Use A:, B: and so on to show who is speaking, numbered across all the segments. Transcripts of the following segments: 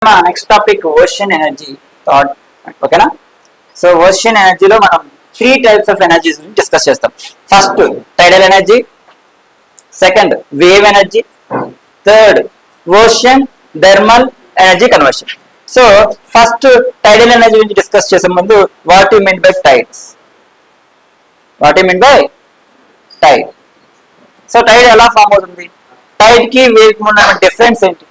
A: Next topic ocean energy thought. ఓకేనా? So ocean ఎనర్జీలో మనం 3 టైప్స్ ఆఫ్ ఎనర్జీస్ గురించి డిస్కస్ చేస్తాం. First tidal energy, second wave energy, third ocean thermal energy conversion. So first tidal energy గురించి discuss చేసే ముందు what you mean by tides, what you mean by tide. So tide ఎలా form అవుతుంది? Tide కి wave కి ఉన్న difference ఏంటి?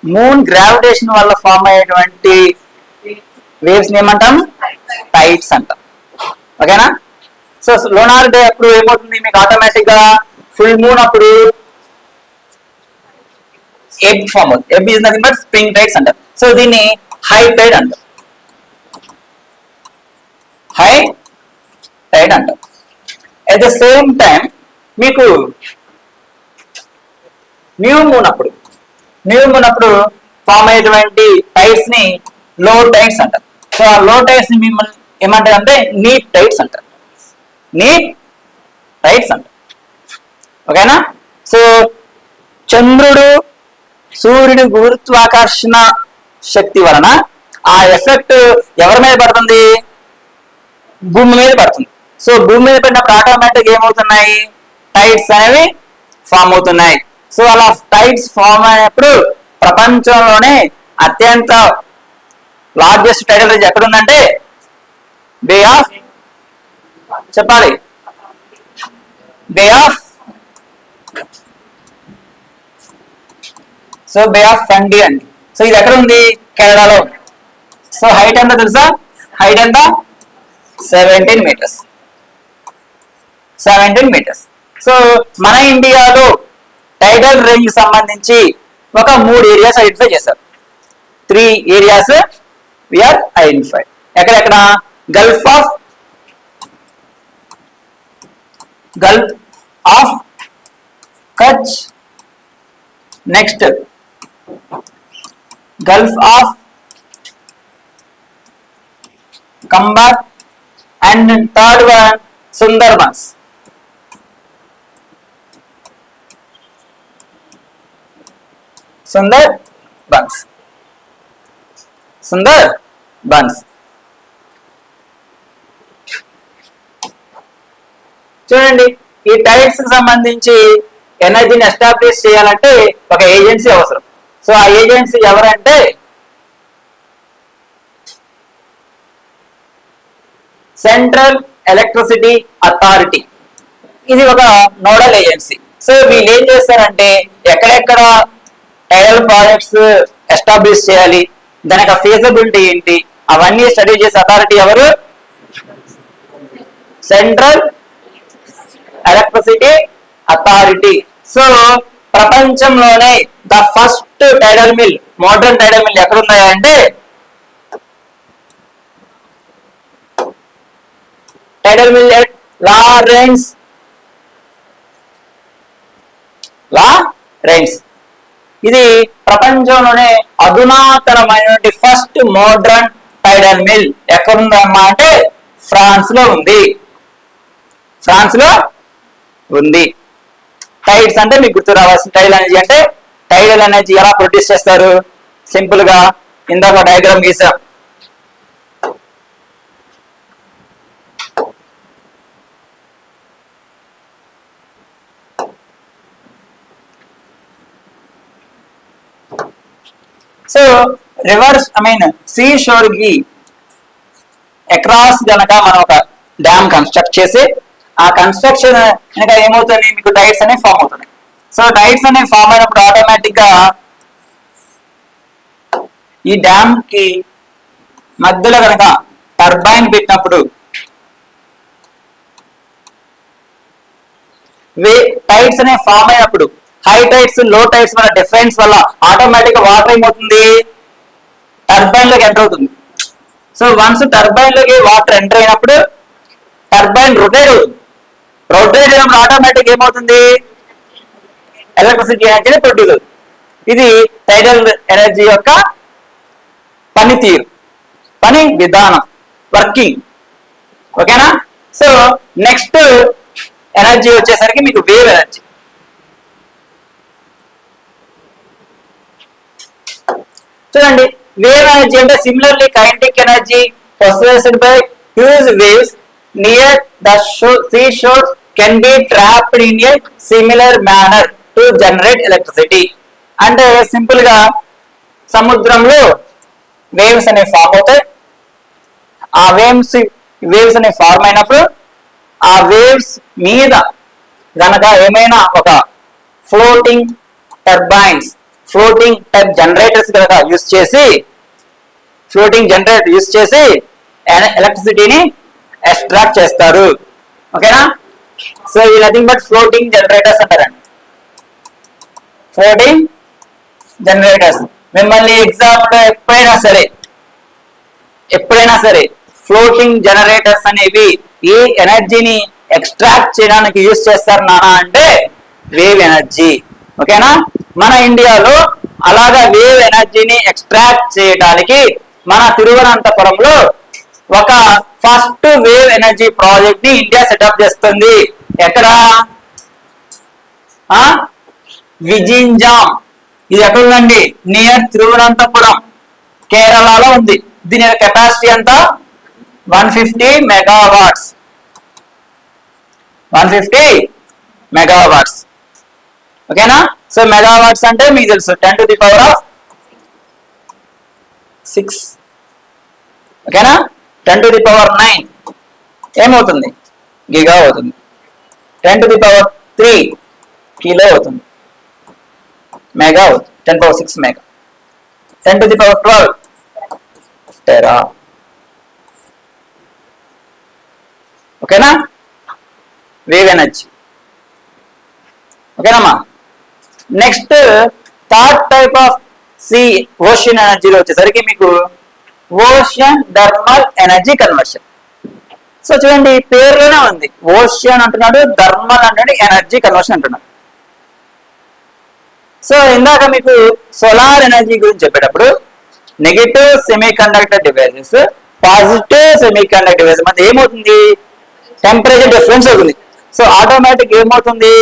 A: Moon gravitation వల్ల ఫామ్ అయ్యేటువంటి వేవ్స్ ఏమంటాం? టైడ్స్ అంటాం. ఓకేనా? సో లోనార్ డే అప్పుడు ఏమవుతుంది మీకు? ఆటోమేటిక్ గా ఫుల్ మూన్ అప్పుడు ఎగ్ ఫామ్ అవుతుంది. Egg is nothing but spring tides అంటారు. సో దీన్ని హై టైడ్ అంటారు. హై టైడ్ అంటారు. అట్ ద సేమ్ టైం మీకు న్యూ మూన్ అప్పుడు ఫామ్ అయ్యేటువంటి టైడ్స్ ని లో టైడ్స్ అంటారు. సో ఆ లో టైడ్స్ ని మిమ్మల్ని ఏమంటారు అంటే నీప్ టైడ్స్ అంటారు. నీప్ టైడ్స్ అంటారు. ఓకేనా? సో చంద్రుడు సూర్యుడి గురుత్వాకర్షణ శక్తి వలన ఆ ఎఫెక్ట్ ఎవరి మీద పడుతుంది? భూమి మీద పడుతుంది. సో భూమి మీద పడినప్పుడు ఆటోమేటిక్ ఏమవుతున్నాయి? టైడ్స్ అనేవి ఫామ్ అవుతున్నాయి. సో అలా టైడ్స్ ఫామ్ అయినప్పుడు ప్రపంచంలోనే అత్యంత లార్జెస్ట్ టైడల్ రేంజ్ ఎక్కడుందంటే బే ఆఫ్, చెప్పాలి, బే ఆఫ్, సో బే ఆఫ్ ఫండి అండి. సో ఇది ఎక్కడ ఉంది? కెనడాలో. సో హైట్ ఎంత తెలుసా? హైట్ ఎంత? 17 మీటర్స్. 17 మీటర్స్. సో మన ఇండియాలో టైడల్ రేంజ్ సంబంధించి ఒక 3 ఏరియాస్ ఐడెంటిఫై చేశారు. 3 ఏరియాస్ వి ఆర్ ఐడెంటిఫైడ్. ఎక్కడెక్కడ? Gulf of Kutch, next Gulf of comeback, and third one Sundarbans. Sundarbans చూడండి. ఈ టైడ్స్ కి సంబంధించి ఎనర్జీని ఎస్టాబ్లిష్ చేయాలంటే ఒక ఏజెన్సీ అవసరం. సో ఆ ఏజెన్సీ ఎవరంటే సెంట్రల్ ఎలక్ట్రిసిటీ అథారిటీ. ఇది ఒక నోడల్ ఏజెన్సీ. సో వీళ్ళు ఏం చేస్తారంటే ఎక్కడెక్కడ టైడల్ ప్రాజెక్ట్స్ ఎస్టాబ్లిష్ చేయాలి, దాని యొక్క ఫీజబిలిటీ ఏంటి, అవన్నీ స్టడీ చేసే అథారిటీ ఎవరు? Central electricity authority. సో ప్రపంచంలోనే the first tidal mill, modern tidal mill ఎక్కడ ఉన్నాయంటే టైడల్ మిల్ ఎట్ లారెన్స్. ఇది ప్రపంచంలోనే అధునాతనమైనటువంటి ఫస్ట్ మోడర్న్ టైడల్ మిల్ ఎక్కడుందమ్మా అంటే ఫ్రాన్స్ లో ఉంది. టైడ్స్ అంటే మీకు గుర్తు రావాల్సిన టైడల్ ఎనర్జీ అంటే టైడల్ ఎనర్జీ ఎలా ప్రొడ్యూస్ చేస్తారు? సింపుల్ గా ఇందాక డయాగ్రామ్ గీసాం. సో రివర్స్ సీ షోర్ కి అక్రాస్ గనక మనం ఒక డ్యామ్ కన్స్ట్రక్ట్ చేసి ఆ కన్స్ట్రక్షన్ కనుక ఏమవుతుంది? మీకు టైడ్స్ అనేవి ఫామ్ అవుతున్నాయి. సో టైడ్స్ అనేవి ఫామ్ అయినప్పుడు ఆటోమేటిక్ గా ఈ డ్యామ్ కి మధ్యలో కనుక టర్బైన్ పెట్టినప్పుడు టైడ్స్ అనేవి ఫామ్ అయినప్పుడు హై టైడ్స్ లో టైడ్స్ వల్ల డిఫరెన్స్ వల్ల ఆటోమేటిక్ గా వాటర్ ఏమవుతుంది? టర్బైన్ లోకి ఎంటర్ అవుతుంది. సో వన్స్ టర్బైన్ లోకి వాటర్ ఎంటర్ అయినప్పుడు టర్బైన్ రొటేట్ అవుతుంది. రొటేట్ అయినప్పుడు ఆటోమేటిక్ ఏమవుతుంది? ఎలక్ట్రిసిటీ ఎనర్జీని ప్రొడ్యూస్ అవుతుంది. ఇది టైడల్ ఎనర్జీ యొక్క పనితీరు, పని విధానం, వర్కింగ్. ఓకేనా? సో నెక్స్ట్ ఎనర్జీ వచ్చేసరికి మీకు వేవ్ ఎనర్జీ. చూడండి, వేవ్ ఎనర్జీ అంటే similarly kinetic energy possessed by huge waves near the seashore can be trapped in a similar manner to generate electricity. అంటే సింపుల్ గా సముద్రంలో వేవ్స్ అనేవి ఫామ్ అవుతాయి. ఆ వేవ్స్ అనేవి ఫార్మ్ అయినప్పుడు ఆ వేవ్స్ మీద గనక ఏమైనా ఒక floating turbines, floating type generators కనుక యూజ్ చేసి ఎలక్ట్రిసిటీని ఎక్స్ట్రాక్ట్ చేస్తారు. ఓకేనా? సో ఈ నథింగ్ బట్ ఫ్లోటింగ్ జనరేటర్స్ అంటారండి. ఫ్లోటింగ్ జనరేటర్స్ మిమ్మల్ని ఎగ్జామ్ లో ఎప్పుడైనా సరే ఫ్లోటింగ్ జనరేటర్స్ అనేవి ఈ ఎనర్జీని ఎక్స్ట్రాక్ట్ చేయడానికి యూజ్ చేస్తారు నానా అంటే వేవ్ ఎనర్జీ. ఓకేనా? మన ఇండియాలో అలాగా వేవ్ ఎనర్జీని ఎక్స్ట్రాక్ట్ చేయడానికి మన తిరువనంతపురంలో ఒక ఫస్ట్ వేవ్ ఎనర్జీ ప్రాజెక్ట్ ని ఇండియా సెటప్ చేస్తుంది. ఎక్కడ? విజింజాం. ఇది ఎక్కడ ఉందండి? నియర్ తిరువనంతపురం, కేరళలో ఉంది. దీని యొక్క కెపాసిటీ ఎంత? 150 మెగావాట్స్. 150 మెగావాట్స్. ఓకేనా? సో మెగావాట్స్ అంటే మీకు తెలుసు 10 to the power of 6. ఓకేనా? 10 to the power 9 ఏమవుతుంది? గిగా అవుతుంది. 10 to the power 3 కిలో అవుతుంది. మెగా అవుతుంది. 10 power 6 mega. 10 to the power 12 tera. ఓకేనా? Wave energy. ఓకేనమ్మా? Next third type of ocean ఎనర్జీలో వచ్చేసరికి మీకు ocean thermal energy conversion. So చూడండి, పేరులోనే ఉంది. ఓషన్ అంటున్నాడు, థర్మల్ అంటున్నాడు, ఎనర్జీ కన్వర్షన్ అంటున్నాడు. సో ఇందాక మీకు సోలార్ ఎనర్జీ గురించి చెప్పేటప్పుడు negative semi conductor devices, positive semi conductor devices మధ్య ఏమవుతుంది? టెంపరేచర్ డిఫరెన్స్ అవుతుంది. సో ఆటోమేటిక్ ఏమవుతుంది?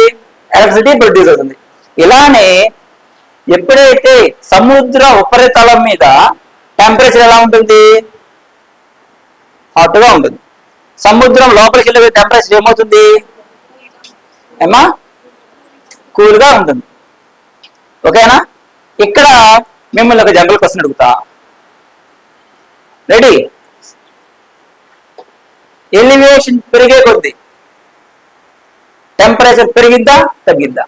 A: ఎలక్ట్రిసిటీ ప్రొడ్యూస్ అవుతుంది. ఇలానే ఎప్పుడైతే సముద్ర ఉపరితలం మీద టెంపరేచర్ ఎలా ఉంటుంది? హాట్ గా ఉంటుంది. సముద్రం లోపలికి వెళ్ళే టెంపరేచర్ ఏమవుతుంది? ఏమా కూల్ గా ఉంటుంది. ఓకేనా? ఇక్కడ మిమ్మల్ని ఒక జనరల్ క్వశ్చన్ అడుగుతా. రెడీ? ఎలివేషన్ పెరిగే కొద్ది టెంపరేచర్ పెరిగిద్దా తగ్గిద్దా?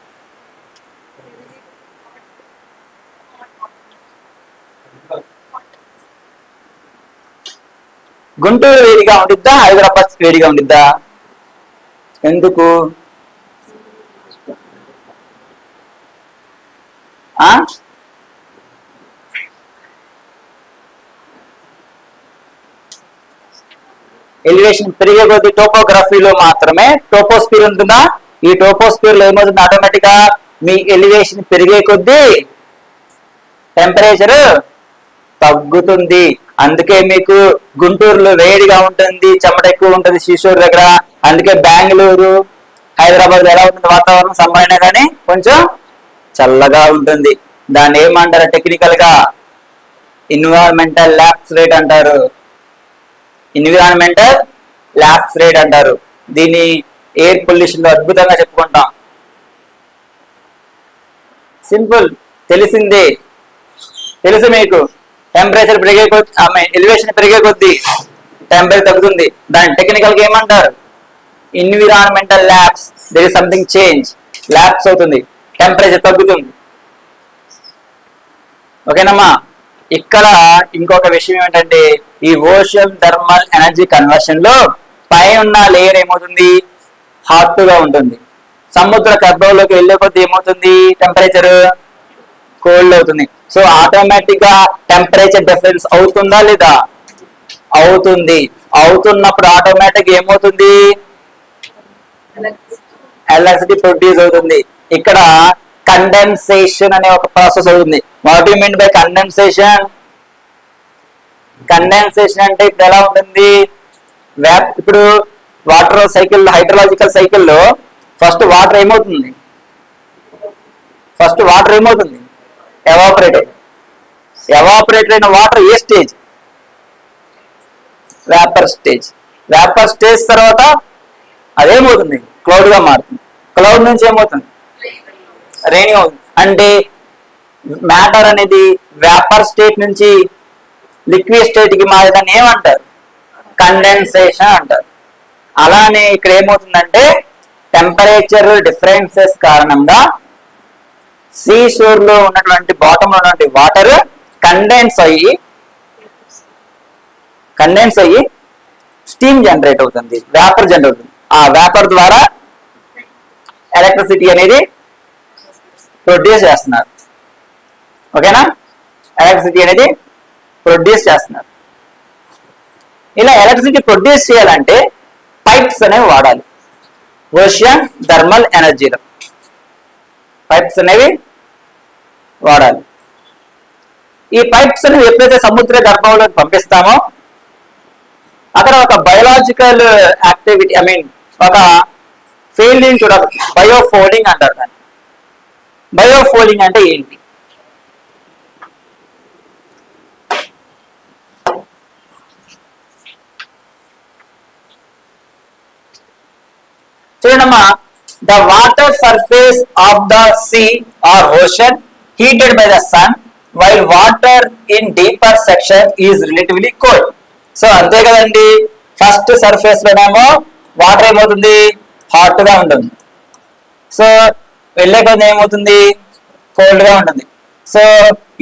A: గుంటూరు వేడిగా ఉండిద్దా హైదరాబాద్ వేడిగా ఉండిద్దా? ఎందుకు? ఎలివేషన్ పెరిగే కొద్ది టోపోగ్రఫీలో మాత్రమే టోపోస్ఫియర్ ఉంటుందా? ఈ టోపోస్ఫియర్ లో ఏమవుతుంది? ఆటోమేటిక్ గా మీ ఎలివేషన్ పెరిగే కొద్దీ టెంపరేచర్ తగ్గుతుంది. అందుకే మీకు గుంటూరులో వేడిగా ఉంటుంది, చెమట ఎక్కువ ఉంటుంది సీషోర్ దగ్గర. అందుకే బెంగళూరు, హైదరాబాద్ ఎలా ఉంటుంది వాతావరణం? సమ్మర్ అయినా కానీ కొంచెం చల్లగా ఉంటుంది. దాన్ని ఏమంటారు టెక్నికల్ గా? ఎన్విరాన్మెంటల్ ల్యాప్స్ రేట్ అంటారు. ఎన్విరాన్మెంటల్ ల్యాప్స్ రేట్ అంటారు. దీన్ని ఎయిర్ పొల్యూషన్ లో అద్భుతంగా చెప్పుకుంటాం. సింపుల్, తెలిసిందే. తెలుసు మీకు. టెంపరేచర్ పెరిగే కొద్ది, ఎలివేషన్ పెరిగే కొద్ది టెంపరేచర్ తగ్గుతుంది. దాని టెక్నికల్ గా ఏమంటారు? Environmental lapse. There is something change. Lapse అవుతుంది, టెంపరేచర్ తగ్గుతుంది. ఓకేనమ్మా? ఇక్కడ ఇంకొక విషయం ఏమిటంటే ఈ ఓషన్ థర్మల్ ఎనర్జీ కన్వర్షన్ లో పైన ఉన్న లేయర్ ఏమవుతుంది? హాట్ గా ఉంటుంది. సముద్ర గర్భంలోకి వెళ్ళే కొద్ది ఏమవుతుంది? టెంపరేచర్ కోల్డ్ అవుతుంది. సో ఆటోమేటిక్ గా టెంపరేచర్ డిఫరెన్స్ అవుతుందా లేదా? అవుతుంది. అవుతున్నప్పుడు ఆటోమేటిక్ ఏమవుతుంది? ఎలక్ట్రిసిటీ ప్రొడ్యూస్ అవుతుంది. ఇక్కడ కండెన్సేషన్ అనే ఒక ప్రాసెస్ అవుతుంది. What you mean by condensation? Condensation అంటే ఇప్పుడు ఎలా ఉంటుంది? ఇప్పుడు వాటర్ సైకిల్, హైడ్రలాజికల్ సైకిల్లో ఫస్ట్ వాటర్ ఏమవుతుంది ఎవాపరేట్ అయిన వాటర్ ఏ స్టేజ్? వేపర్ స్టేజ్ తర్వాత అదేమవుతుంది? క్లౌడ్ గా మారుతుంది. క్లౌడ్ నుంచి ఏమవుతుంది? రెయిన్ అవుతుంది. అంటే మ్యాటర్ అనేది వేపర్ స్టేట్ నుంచి లిక్విడ్ స్టేట్ కి మారేదాన్ని ఏమంటారు? కండెన్సేషన్ అంటారు. అలానే ఇక్కడ ఏమవుతుందంటే టెంపరేచర్ డిఫరెన్సెస్ కారణంగా సీ షోర్ లో ఉన్నటువంటి బాటమ్ లో ఉన్నటువంటి వాటర్ కండెన్స్ అయ్యి స్టీమ్ జనరేట్ అవుతుంది, వేపర్ జనరేట్ అవుతుంది. ఆ వేపర్ ద్వారా ఎలక్ట్రిసిటీ అనేది ప్రొడ్యూస్ చేస్తున్నారు. ఓకేనా? ఎలక్ట్రిసిటీ అనేది ప్రొడ్యూస్ చేస్తున్నారు. ఇలా ఎలక్ట్రిసిటీ ప్రొడ్యూస్ చేయాలంటే పైప్స్ అనేవి వాడాలి. ఓషియన్ థర్మల్ ఎనర్జీలో పైప్స్ అనేవి వాడాలి. ఈ పైప్స్ అనేవి ఎప్పుడైతే సముద్ర గర్భంలోకి పంపిస్తామో అక్కడ ఒక బయోలాజికల్ యాక్టివిటీ ఒక ఫీల్డింగ్ కూడా బయోఫోలింగ్ అంటారు దాన్ని. బయోఫోలింగ్ అంటే ఏంటి? చూడమ్మా, the water surface of the sea or ocean heated by the sun while water in deeper section is relatively cold. So అంతే కదండి, ఫస్ట్ సర్ఫేస్ లోనేమో వాటర్ ఏమవుతుంది? హాట్ గా ఉంటుంది. సో వెళ్ళే కొద్ది ఏమవుతుంది? కోల్డ్ గా ఉంటుంది. సో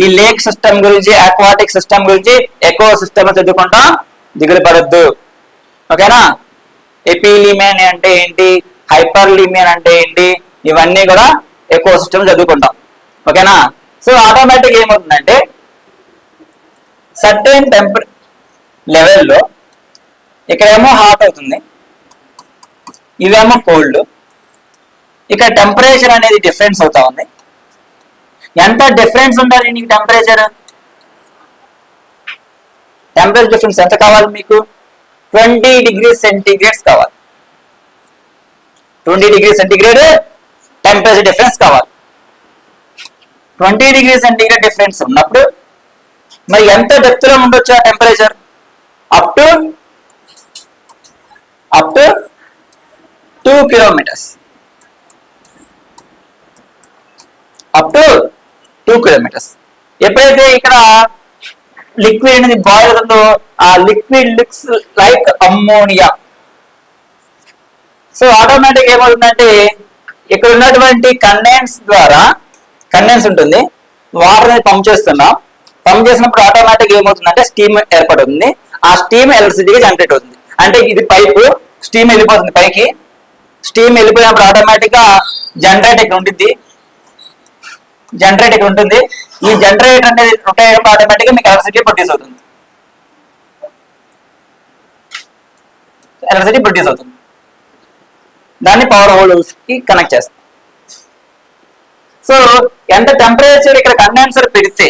A: ఈ లేక్ సిస్టమ్ గురించి, అక్వాటిక్ సిస్టమ్ గురించి ఎకో సిస్టమ్ చదువుకుంటాం, దిగులు పడద్దు. ఓకేనా? ఎపిలిమియన్ అంటే ఏంటి, హైపర్లిమియన్ అంటే ఏంటి, ఇవన్నీ కూడా ఎకో సిస్టమ్ చదువుకుంటాం. ఓకేనా? సో ఆటోమేటిక్ ఏమవుతుందంటే సర్టెన్ లెవెల్లో ఇక్కడేమో హాట్ అవుతుంది, ఇవేమో కోల్డ్. ఇక్కడ టెంపరేచర్ అనేది డిఫరెన్స్ అవుతా ఉంది. ఎంత డిఫరెన్స్ ఉండాలి నీకు? టెంపరేచర్ డిఫరెన్స్ ఎంత కావాలి మీకు? 20 degrees సెంటీగ్రేడ్స్ కావాలి. 20 degrees సెంటీగ్రేడ్ టెంపరేచర్ డిఫరెన్స్ కావాలి. 20 degrees సెంటీగ్రేడ్ డిఫరెన్స్ ఉన్నప్పుడు మరి ఎంత డెప్త్ లో ఉండొచ్చు ఆ temperature? Up to 2 kilometers. Up to 2 kilometers. ఎప్పుడైతే ఇక్కడ లిక్విడ్ అనేది బాయిల్ అవుతుందో ఆ liquid looks like ammonia. So automatic ఏమవుతుందంటే ఇక్కడ ఉన్నటువంటి కండెన్స్ ఉంటుంది, వాటర్ అనేది పంప్ చేస్తున్నాం. పంప్ చేసినప్పుడు ఆటోమేటిక్ ఏమవుతుందంటే స్టీమ్ ఏర్పడుతుంది. ఆ స్టీమ్ ఎలక్ట్రిసిటీగా జనరేట్ అవుతుంది. అంటే ఇది పైపు, స్టీమ్ వెళ్ళిపోతుంది పైకి. స్టీమ్ వెళ్ళిపోయినప్పుడు ఆటోమేటిక్ గా జనరేటర్ ఇక్కడ ఉంటుంది. ఈ జనరేటర్ అనేది రొటేట్ అయినప్పుడు ఆటోమేటిక్ గా మీకు ఎలక్ట్రిసిటీ ప్రొడ్యూస్ అవుతుంది. దాన్ని పవర్ హోల్స్ కి కనెక్ట్ చేస్తాం. సో ఎంత టెంపరేచర్ ఇక్కడ కండెన్సర్ పెడితే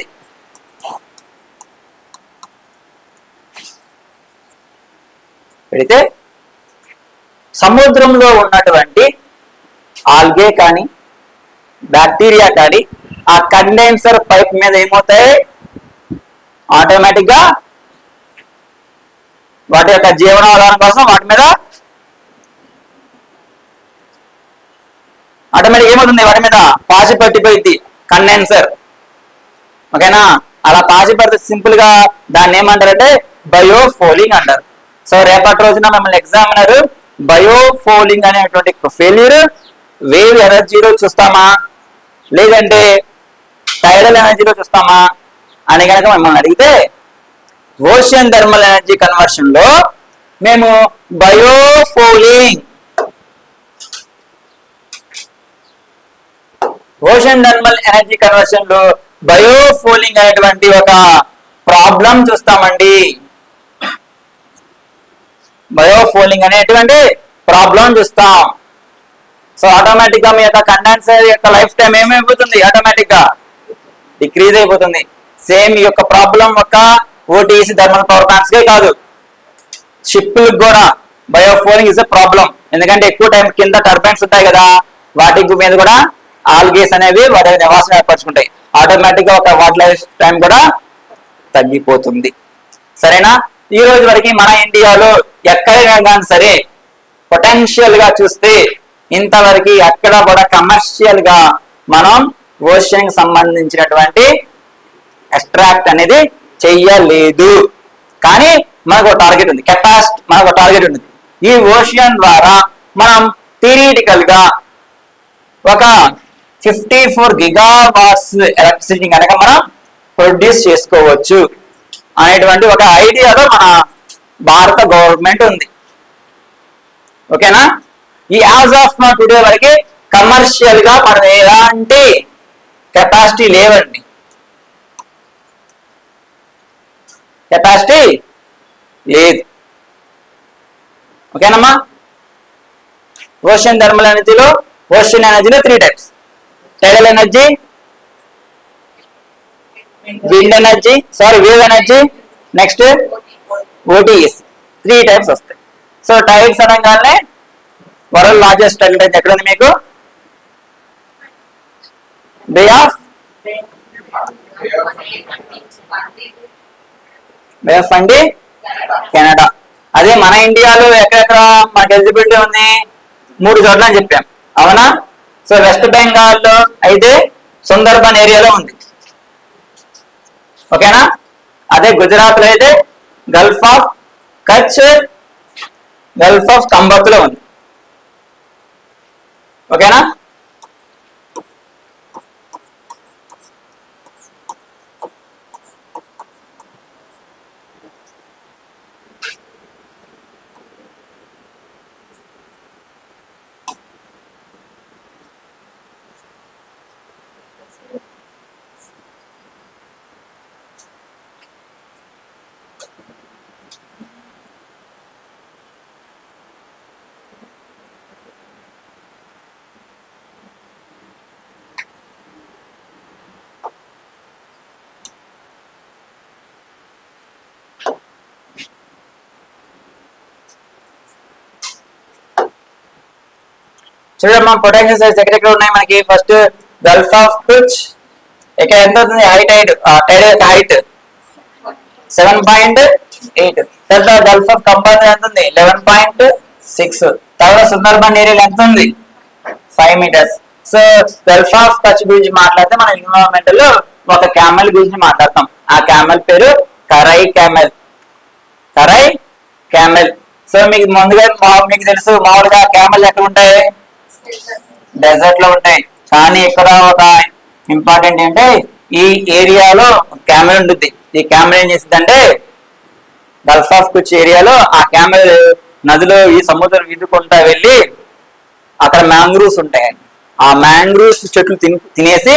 A: సముద్రంలో ఉన్నటువంటి ఆల్గే కానీ బ్యాక్టీరియా కానీ ఆ కండెన్సర్ పైప్ మీద ఏమవుతాయి? ఆటోమేటిక్ గా వాటి యొక్క జీవనాధారం కోసం వాటి మీద ఆటోమేటిక్ ఏమవుతుంది? వాటి మీద పాసి పట్టిపోయింది కండెన్సర్. ఓకేనా? అలా పాసి పడితే సింపుల్ గా దాన్ని ఏమంటారంటే బయోఫోలింగ్ అంటారు. సో రేపటి రోజున మిమ్మల్ని ఎగ్జామినర్ బయోఫోలింగ్ అనేటువంటి ఫెయిల్యూర్ వేవ్ ఎనర్జీలో చూస్తామా లేదంటే టైడల్ ఎనర్జీలో చూస్తామా అని కనుక మిమ్మల్ని అడిగితే ఓషియన్ థర్మల్ ఎనర్జీ కన్వర్షన్ లో మేము ఓషన్ థర్మల్ ఎనర్జీ కన్వర్షన్ లో బయోఫోలింగ్ అనేటువంటి ఒక ప్రాబ్లం చూస్తామండి. బయోఫోలింగ్ అనేటువంటి ప్రాబ్లం చూస్తాం. సో ఆటోమేటిక్ గా మీ యొక్క కండెన్సర్ యొక్క లైఫ్ టైం ఏమైపోతుంది? ఆటోమేటిక్ గా డిక్రీజ్ అయిపోతుంది. సేమ్ ఈ యొక్క ప్రాబ్లం ఒక ఓటీసీ థర్మల్ పవర్ ప్లాంట్స్ కే కాదు, షిప్లకు కూడా బయోఫోలింగ్ ఇస్ ఎ ప్రాబ్లం. ఎందుకంటే ఎక్కువ టైం కింద టర్బైన్స్ ఉంటాయి కదా, వాటి మీద కూడా ఆల్గేస్ అనేవి వాటి నివాసం ఏర్పరచుకుంటాయి. ఆటోమేటిక్ గా ఒక వాటి లైఫ్ టైం కూడా తగ్గిపోతుంది. సరేనా? ఈ రోజు వరకు మన ఇండియాలో ఎక్కడైనా కానీ సరే పొటెన్షియల్ గా చూస్తే ఇంతవరకు ఎక్కడ కూడా కమర్షియల్ గా మనం ఓషన్ కి సంబంధించినటువంటి ఎక్స్ట్రాక్ట్ అనేది చెయ్యలేదు. కానీ మనకు ఒక టార్గెట్ ఉంది, కెపాసిటీ మనకు ఒక టార్గెట్ ఉంది. ఈ ఓషన్ ద్వారా మనం థియరిటికల్ గా ఒక 54 గిగావాట్స్ ఎలక్ట్రిసిటీ కనుక మనం ప్రొడ్యూస్ చేసుకోవచ్చు అనేటువంటి ఒక ఐడియాలో మన భారత గవర్నమెంట్ ఉంది. ఓకేనా? ఈ యాజ్ ఆఫ్ నా టుడే వరకు కమర్షియల్ గా మనం ఎలాంటి కెపాసిటీ లేవండి, కెపాసిటీ లేదు. ఓకేనమ్మా? ఓషన్ థర్మల్ ఎనర్జీలో ఓషన్ ఎనర్జీలో 3 types: tidal energy, wind energy, wave energy, next OTS. 3 types వస్తాయి. సో టైడ్స్ అనగానే వరల్డ్ లార్జెస్ట్ టైడల్ రేంజ్ ఎక్కడ ఉంది మీకు? Bay of Fundy, Canada. అదే మన ఇండియాలో ఎక్కడెక్కడ మనకి ఎలిజిబిలిటీ ఉంది? 3 చోట్ల అని చెప్పాం, అవునా? సో వెస్ట్ బెంగాల్ లో అయితే సుందర్బన్ ఏరియాలో ఉంది. ఓకేనా? అదే గుజరాత్ లో అయితే gulf of Kutch, gulf of Khambhat లో ఉంది. ఓకేనా? చూడమ్మా, పొటెన్షియల్ సైజ్ ఎక్కడెక్కడ ఉన్నాయి మనకి? ఫస్ట్ గల్ఫ్ ఆఫ్ కుచ్, ఇక్కడ ఎంత అవుతుంది హైట్? టైడ్ యొక్క హైట్ 7.8. తర్వాత గల్ఫ్ ఆఫ్ కంబాత్ ఎంత ఉంది? 11.6. తర్వాత సుందర్బన్ ఏరియా ఎంత ఉంది? 5 metres. So gulf of Kutch గురించి మాట్లాడితే మన ఎన్విరాన్మెంట్ లో ఒక క్యామెల్ గురించి మాట్లాడతాం. ఆ క్యామెల్ పేరు కరై క్యామెల్. కరై క్యామెల్. సో మీకు ముందుగా మీకు తెలుసు, మామూలుగా క్యామెల్ ఎక్కడ ఉంటాయి? డెజర్ట్ లో ఉంటాయి. కానీ ఇక్కడ ఒక ఇంపార్టెంట్ ఏంటంటే ఈ ఏరియాలో క్యామెల్ ఉంటుంది. ఈ క్యామెల్ ఏం చేసిందంటే గల్ఫ్ ఆఫ్ కుచ్ ఏరియాలో ఆ క్యామెల్ నదిలో ఈ సముద్రం ఈదుకుంటా వెళ్ళి అక్కడ మ్యాంగ్రూవ్స్ ఉంటాయండి. ఆ మ్యాంగ్రూవ్స్ చెట్లు తినేసి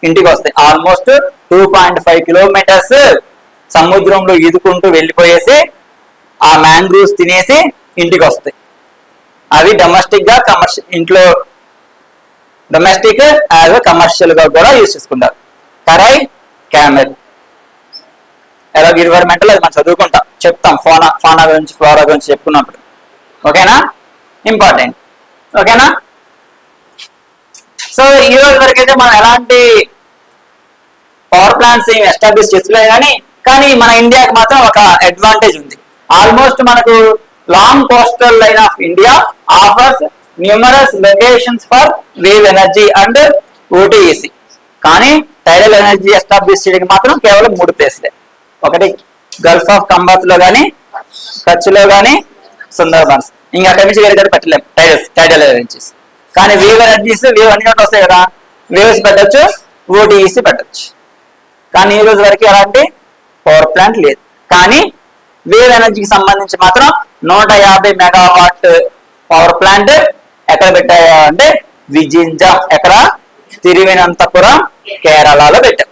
A: ఇంటికి వస్తాయి. ఆల్మోస్ట్ 2.5 కిలోమీటర్స్ సముద్రంలో ఈదుకుంటూ వెళ్ళిపోయేసి ఆ మ్యాంగ్రూవ్స్ తినేసి ఇంటికి వస్తాయి. అవి డొమెస్టిక్ గా ఇంట్లో డొమెస్టిక్ యాజ్ కమర్షియల్ గా కూడా యూజ్ చేసుకుంటారు. కరై క్యామెల్. ఎలా ఎన్విరాన్మెంటల్ అది మనం చదువుకుంటాం, చెప్తాం. ఫానా గురించి, ఫ్లోరా గురించి చెప్పుకున్నప్పుడు. ఓకేనా? ఇంపార్టెంట్. ఓకేనా? సో ఈ రోజు వరకు అయితే మనం ఎలాంటి పవర్ ప్లాంట్స్ ఏమి ఎస్టాబ్లిష్ చేసుకోలేదు, కానీ మన ఇండియాకి మాత్రం ఒక అడ్వాంటేజ్ ఉంది. ఆల్మోస్ట్ మనకు long coastal line of India offers numerous locations for wave energy and OTEC. కానీ టైడల్ ఎనర్జీ ఎస్టాబ్లిష్ చేయడానికి మాత్రం కేవలం 3 ప్లేస్లే. ఒకటి గల్ఫ్ ఆఫ్ కంబాత్ లో కానీ, కచ్ లో కానీ, సుందర్బన్స్. ఇంకా అక్కడి నుంచి వేరే పెట్టలేము టైడల్ ఎనర్జీస్. కానీ వేవ్ ఎనర్జీస్ అన్ని చోట్ల వస్తాయి కదా, వేవ్స్ పెట్టచ్చు, ఓటీఈసీ పెట్టచ్చు. కానీ ఈ రోజు వరకు ఎలాంటి పవర్ ప్లాంట్ లేదు. కానీ వేవ్ ఎనర్జీకి సంబంధించి మాత్రం 150 మెగావాట్ పవర్ ప్లాంట్ ఎక్కడ పెట్టాయా అంటే విజింజం, ఎక్కడ? తిరువనంతపురం, కేరళలో పెట్టాం.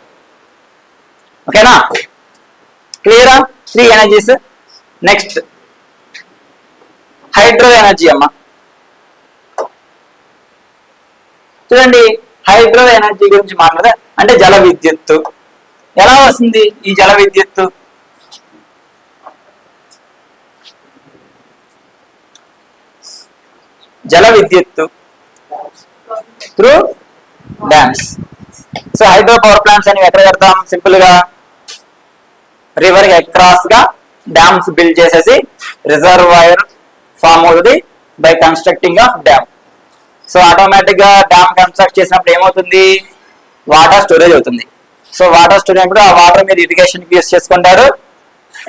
A: ఓకేనా? క్లియరా? 3 ఎనర్జీస్. నెక్స్ట్ హైడ్రో ఎనర్జీ అమ్మా. చూడండి, హైడ్రో ఎనర్జీ గురించి మాట్లాడే అంటే జల విద్యుత్తు. ఎలా వస్తుంది ఈ జల విద్యుత్తు? జల విద్యుత్తు through dams. So hydro power plants అని ఎక్కడ కడతాం? సింపుల్ గా రివర్ అక్రాస్ గా డ్యామ్స్ బిల్డ్ చేసేసి రిజర్వాయర్ ఫామ్ అవుతుంది by constructing of dam. So automatic గా డ్యామ్ కన్స్ట్రక్ట్ చేసినప్పుడు ఏమవుతుంది? వాటర్ స్టోరేజ్ అవుతుంది. సో వాటర్ స్టోరేజ్ అప్పుడు ఆ వాటర్ మీరు ఇరిగేషన్ కి యూస్ చేసుకుంటారు.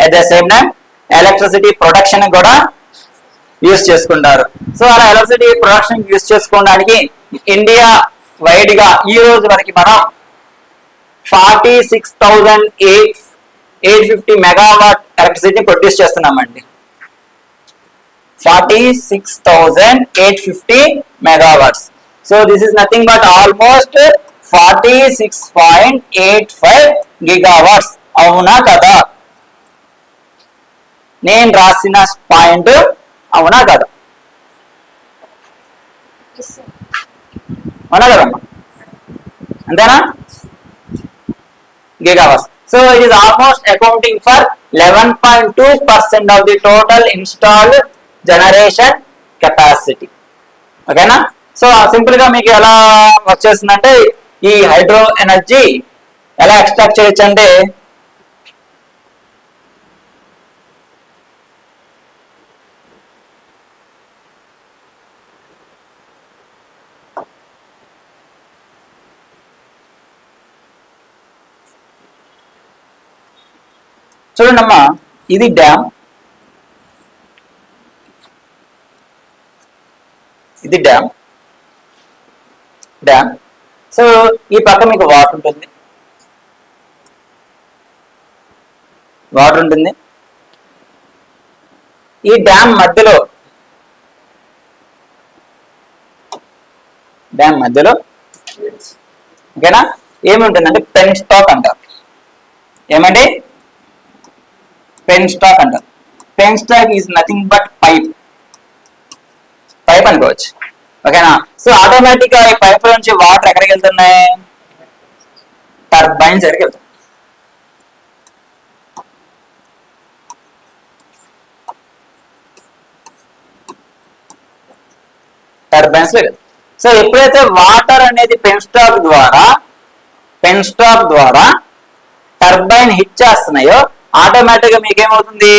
A: At the same time electricity production కూడా యూస్ చేసుకుంటారు. సో అలా ఎలక్ట్రిసిటీ ప్రొడక్షన్ యూస్ చేసుకోవడానికి ఇండియా వైడ్ గా ఈ రోజు వరకు మనం 46,850 మెగావాట్ ఎలక్ట్రిసిటీ ప్రొడ్యూస్ చేస్తున్నామండి. 46,850 megawatts. So this is nothing but almost 46.85 gigawatts. అవునా కదా? నేను రాసిన పాయింట్ అవునా కదా? అవునా కదమ్మా? అంతేనా? gigawatts. So it is almost accounting for 11.2% of the total installed generation capacity. ఓకేనా? సో సింపుల్ గా మీకు ఎలా వచ్చేస్తుందంటే ఈ హైడ్రో ఎనర్జీ ఎలా ఎక్స్ట్రాక్ట్ చేయొచ్చు అంటే చూడండమ్మా, ఇది డ్యామ్, ఇది డ్యామ్. సో ఈ పక్క మీకు వాటర్ ఉంటుంది, ఈ డ్యామ్ మధ్యలో ఓకేనా ఏముంటుందంటే పెన్ స్టాక్ అంటారు. ఏమండి? పెన్ స్టాక్ అంటారు. Pen stock is nothing but pipe అనుకోవచ్చు. ఓకేనా? సో ఆటోమేటిక్ గా ఈ పైప్ నుంచి వాటర్ ఎక్కడికి వెళ్తున్నాయి? టర్బైన్స్ దగ్గరికి వెళ్తాయి. టర్బైన్స్ లో వెళ్తాయి. సో ఎప్పుడైతే వాటర్ అనేది పెన్ స్టాక్ ద్వారా టర్బైన్ హిట్ చేస్తున్నాయో ఆటోమేటిక్ గా మీకేమవుతుంది?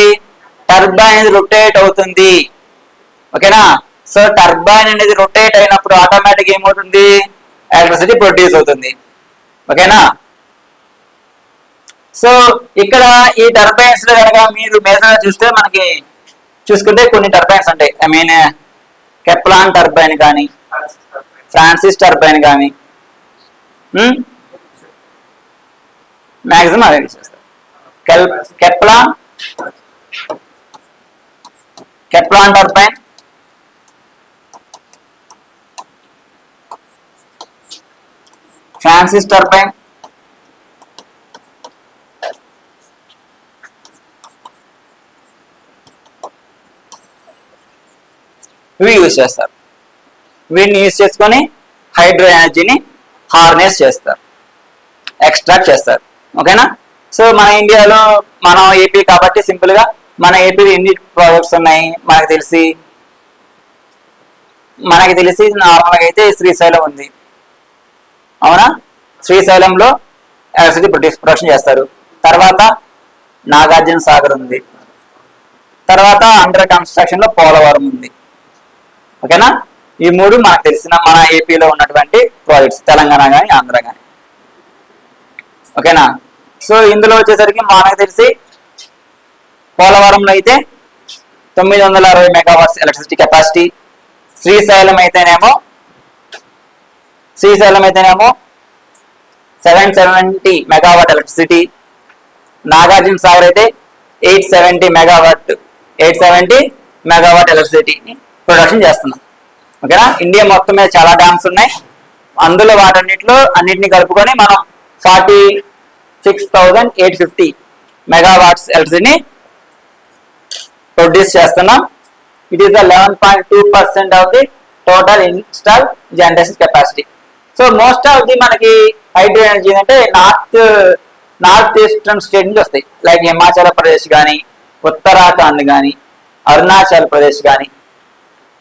A: టర్బైన్ రొటేట్ అవుతుంది. ఓకేనా? సో టర్బైన్ అనేది రొటేట్ అయినప్పుడు ఆటోమేటిక్ ఏమవుతుంది? ఎలక్ట్రిసిటీ ప్రొడ్యూస్ అవుతుంది. ఓకేనా? సో ఇక్కడ ఈ టర్బైన్స్ లో కనుక మీరు మేజర్ చూస్తే మనకి చూసుకుంటే కొన్ని టర్బైన్స్ ఉంటాయి. ఐ మీన్ కెప్లాన్ టర్బైన్ కానీ, ఫ్రాన్సిస్ టర్బైన్ కానీ మ్యాక్సిమం అదే చేస్తారు. కెప్లాన్ టర్బైన్, ఫ్రాన్సిస్ టర్బైన్, ఇవి యూజ్ చేస్తారు. వీటిని యూజ్ చేసుకొని హైడ్రో ఎనర్జీని హార్నెస్ చేస్తారు, ఎక్స్ట్రాక్ట్ చేస్తారు. ఓకేనా? సో మన ఇండియాలో మనం ఏపీ కాబట్టి సింపుల్ గా మన ఏపీలో ఎన్ని ప్రాజెక్ట్స్ ఉన్నాయి మనకు తెలిసి నార్మల్గా అయితే శ్రీశైలం ఉంది. అవునా? శ్రీశైలంలో ఎలక్ట్రిసిటీ ప్రొడక్షన్ చేస్తారు. తర్వాత నాగార్జున సాగర్ ఉంది. తర్వాత అండర్ కన్స్ట్రక్షన్ లో పోలవరం ఉంది. ఓకేనా? ఈ మూడు మనకు తెలిసిన మన ఏపీలో ఉన్నటువంటి ప్రాజెక్ట్స్, తెలంగాణ కానీ ఆంధ్ర కానీ. ఓకేనా? సో ఇందులో వచ్చేసరికి మనకు తెలిసి పోలవరంలో అయితే 960 మెగావాట్స్ ఎలక్ట్రిసిటీ కెపాసిటీ, శ్రీశైలం అయితేనేమో 770 మెగావాట్ ఎలక్ట్రిసిటీ, నాగార్జున సాగర్ అయితే 870 మెగావాట్ ఎలక్ట్రిసిటీని ప్రొడక్షన్ చేస్తున్నాం. ఓకేనా? ఇండియా మొత్తం మీద చాలా డ్యామ్స్ ఉన్నాయి. అందులో అన్నిటిని కలుపుకొని మనం 46,850 మెగావాట్స్ ఎలక్ట్రిసిటీని ప్రొడ్యూస్ చేస్తున్నాం. It is the 11.2% of the total install generation capacity. So most of the మనకి హైడ్రో ఎనర్జీ అంటే నార్త్ ఈస్టర్న్ స్టేట్ నుంచి వస్తాయి. లైక్ హిమాచల్ ప్రదేశ్ కానీ, ఉత్తరాఖండ్ కానీ, అరుణాచల్ ప్రదేశ్ కానీ,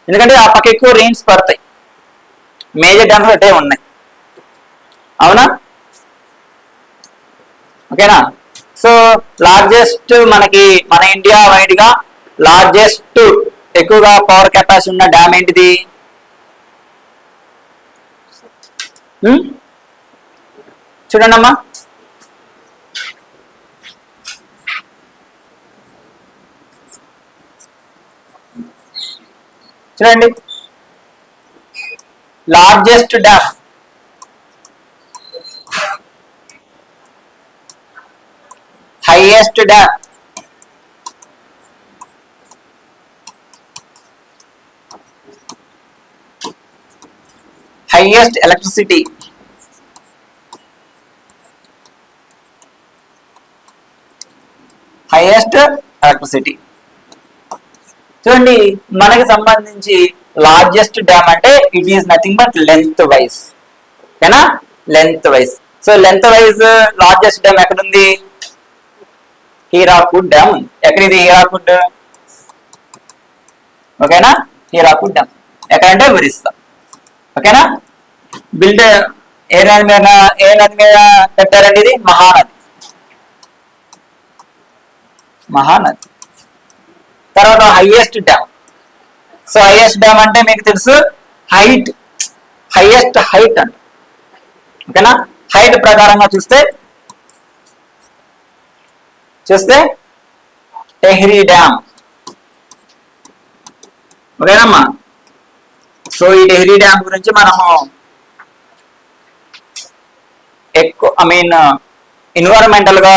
A: ఎందుకంటే ఆ పక్క ఎక్కువ రెయిన్స్ పడతాయి. మేజర్ డ్యామ్స్ అటే ఉన్నాయి. అవునా? ఓకేనా? సో లార్జెస్ట్ మనకి మన ఇండియా వైడ్ గా లార్జెస్ట్ ఎక్కువగా పవర్ కెపాసిటీ ఉన్న డ్యామ్ ఏంటిది? చూడండి అమ్మా, చూడండి, largest dam highest dam, highest electricity, highest electricity. చూడండి, మనకి సంబంధించి లార్జెస్ట్ డ్యామ్ అంటే it is nothing but length wise, ఓకేనా? Length wise. So length wise largest dam ఎక్కడుంది? హీరాకుడ్ డ్యామ్ ఉంది. ఎక్కడిది హీరాకుడ్? ఓకేనా? హీరాకుడ్ డ్యామ్ ఎక్కడంటే ఒరిస్సా. ఓకేనా? బిల్డ్ ఏ నది మీద కట్టారండి? ఇది మహానది. మహానది. తర్వాత highest dam. So highest dam అంటే మీకు తెలుసు హైట్, హైయెస్ట్ హైట్ అంట. ఓకేనా? హైట్ ప్రకారంగా చూస్తే టెహ్రీ డ్యామ్. ఓకేనమ్మా? సో ఈ టెహ్రీ డ్యామ్ గురించి మనము ఎక్కువ ఎన్విరాన్మెంటల్ గా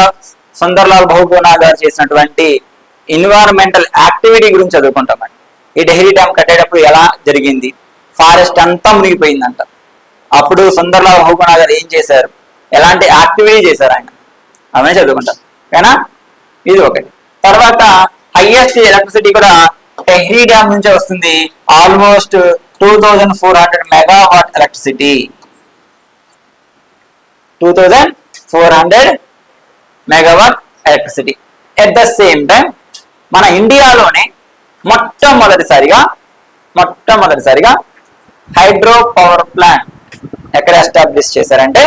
A: సుందర్లాల్ బహుగుణా గారు చేసినటువంటి ఎన్విరాన్మెంటల్ యాక్టివిటీ గురించి చదువుకుంటామండి. ఈ టెహ్రీ డ్యామ్ కట్టేటప్పుడు ఎలా జరిగింది, ఫారెస్ట్ అంతా మునిగిపోయిందంట. అప్పుడు సుందర్లాల్ బహుగుణా గారు ఏం చేశారు, ఎలాంటి యాక్టివిటీ చేశారు ఆయన, అవన్నీ చదువుకుంటాం. ఓకేనా? ఇది ఒకటి. తర్వాత హైయెస్ట్ ఎలక్ట్రిసిటీ కూడా టెహ్రీ డ్యామ్ నుంచే వస్తుంది. Almost 2400 megawatt electricity. 2400 megawatt electricity. At the same time మన ఇండియాలోనే మొట్టమొదటిసారిగా హైడ్రో పవర్ ప్లాంట్ ఎక్కడ ఎస్టాబ్లిష్ చేశారంటే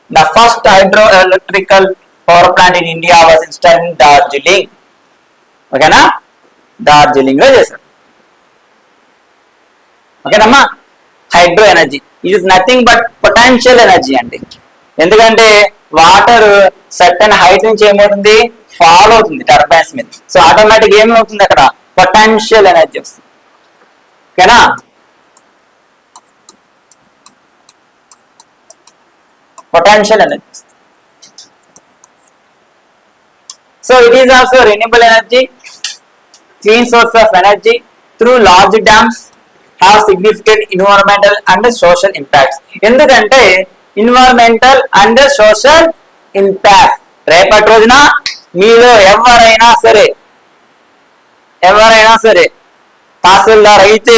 A: the first hydroelectrical power plant in India was installed in Darjeeling. ఓకేనా? డార్జిలింగ్ లో చేశారు. ఓకేనమ్మా? Hydro energy it is nothing but potential energy అండి. ఎందుకంటే వాటర్ సర్టన్ హైట్ నుంచి ఏమవుతుంది, ఫాల్ అవుతుంది టర్బైన్స్ మీద. సో ఆటోమేటిక్ ఏమవుతుంది, అక్కడ పొటెన్షియల్ ఎనర్జీ వస్తుంది. ఓకేనా? potential energy. So it is also renewable energy, clean source of energy through large dams have significant environmental and social impacts. ఎందుకంటే environmental and social impact రేపటి రోజున మీలో ఎవరైనా సరే తహసీల్దార్ అయితే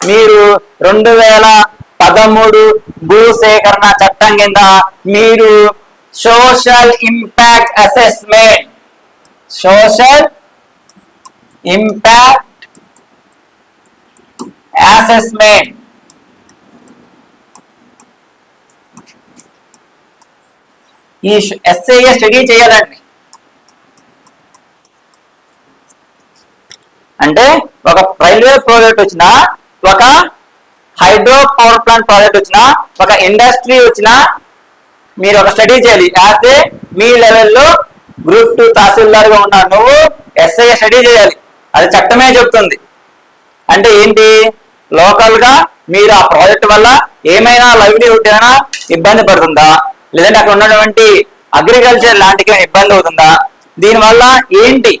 A: మీరు 2013 భూసేకరణ చట్టం కింద మీరు సోషల్ ఇంపాక్ట్ అసెస్మెంట్ ఈ ఎస్ఐఏ స్టడీ చేయాలండి. అంటే ఒక రైల్వే ప్రాజెక్ట్ వచ్చినా, ఒక హైడ్రో పవర్ ప్లాంట్ ప్రాజెక్ట్ వచ్చినా, ఒక ఇండస్ట్రీ వచ్చినా మీరు ఒక స్టడీ చేయాలి. యాజ్ ఏ మీ లెవెల్లో గ్రూప్ 2 తహసీల్దార్ గా ఉన్నా నువ్వు ఎస్ఐ స్టడీ చేయాలి. అది చట్టమే చెప్తుంది. అంటే ఏంటి, లోకల్ గా మీరు ఆ ప్రాజెక్ట్ వల్ల ఏమైనా లైవ్లీహుడ్ ఏమైనా ఇబ్బంది పడుతుందా, లేదంటే అక్కడ ఉన్నటువంటి అగ్రికల్చర్ ల్యాండ్కి ఇబ్బంది అవుతుందా, దీనివల్ల ఏంటి